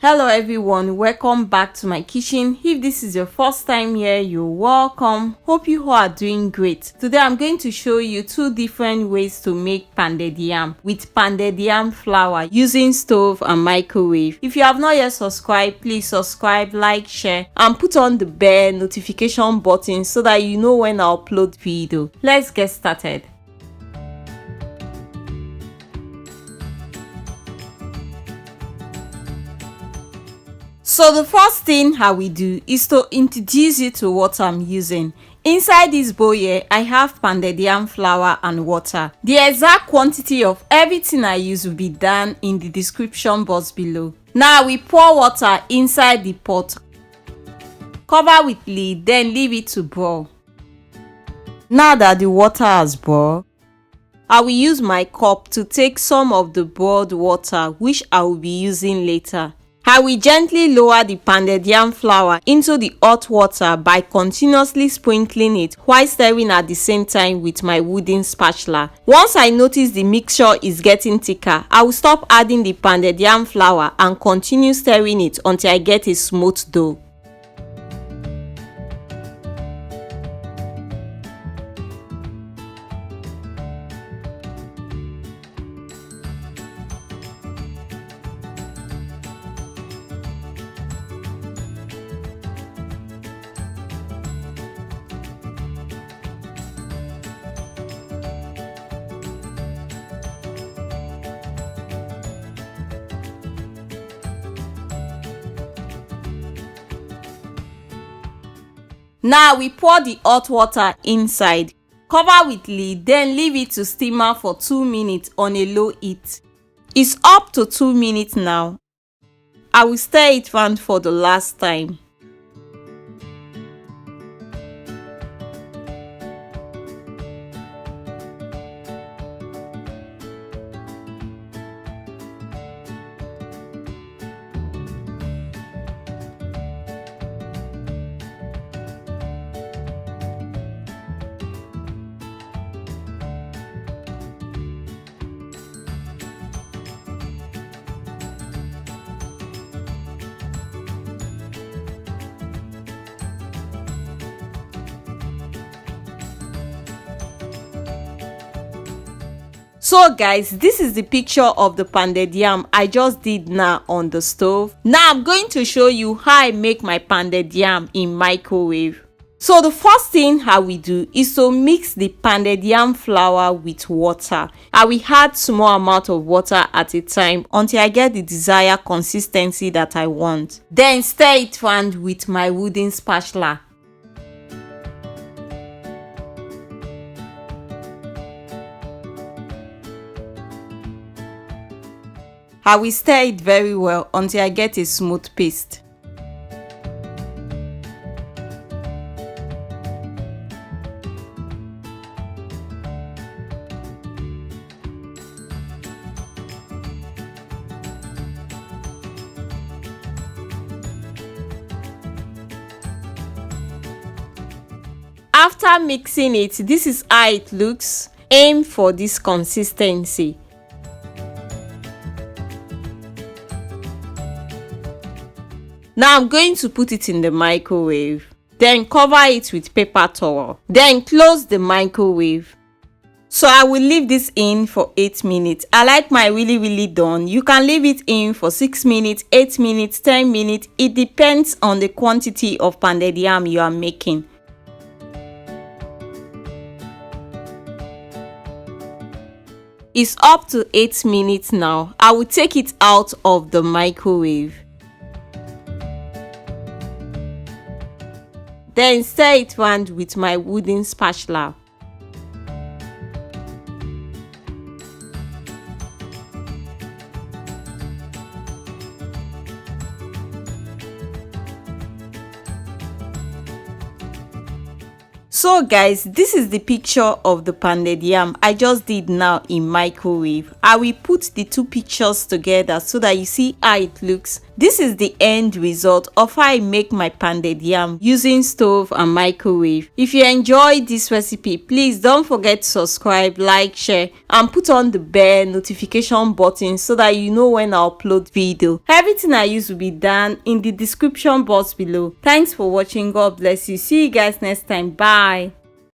Hello everyone, welcome back to my kitchen. If this is your first time here, you're welcome. Hope you all are doing great. Today I'm going to show you two different ways to make pounded yam with pounded yam flour using stove and microwave. If you have not yet subscribed, please subscribe, like, share and put on the bell notification button so that you know when I upload video. Let's get started. So the first thing I will do is to introduce you to what I'm using. Inside this bowl here, I have pounded yam flour and water. The exact quantity of everything I use will be down in the description box below. Now we pour water inside the pot. Cover with lid, then leave it to boil. Now that the water has boiled, I will use my cup to take some of the boiled water which I will be using later. I will gently lower the pounded yam flour into the hot water by continuously sprinkling it while stirring at the same time with my wooden spatula. Once I notice the mixture is getting thicker, I will stop adding the pounded yam flour and continue stirring it until I get a smooth dough. Now we pour the hot water inside. Cover with lid, then leave it to simmer for 2 minutes on a low heat. It's up to 2 minutes now. I will stir it round for the last time. So guys, this is the picture of the pounded yam I just did now on the stove. Now I'm going to show you how I make my pounded yam in microwave. So the first thing I will do is to mix the pounded yam flour with water. I will add small amount of water at a time until I get the desired consistency that I want. Then stir it round with my wooden spatula. I will stir it very well until I get a smooth paste. After mixing it, this is how it looks. Aim for this consistency. Now I'm going to put it in the microwave. Then cover it with paper towel. Then close the microwave. So I will leave this in for 8 minutes. I like my really done. You can leave it in for 6 minutes, 8 minutes, 10 minutes. It depends on the quantity of pounded yam you are making. It's up to 8 minutes now. I will take it out of the microwave. Then stir it round with my wooden spatula. So guys, this is the picture of the pounded yam I just did now in microwave. I will put the two pictures together so that you see how it looks This is the end result of how I make my pounded yam using stove and microwave. If you enjoyed this recipe, please don't forget to subscribe, like, share and put on the bell notification button so that you know when I upload video. Everything I use will be down in the description box below. Thanks for watching. God bless you. See you guys next time. Bye.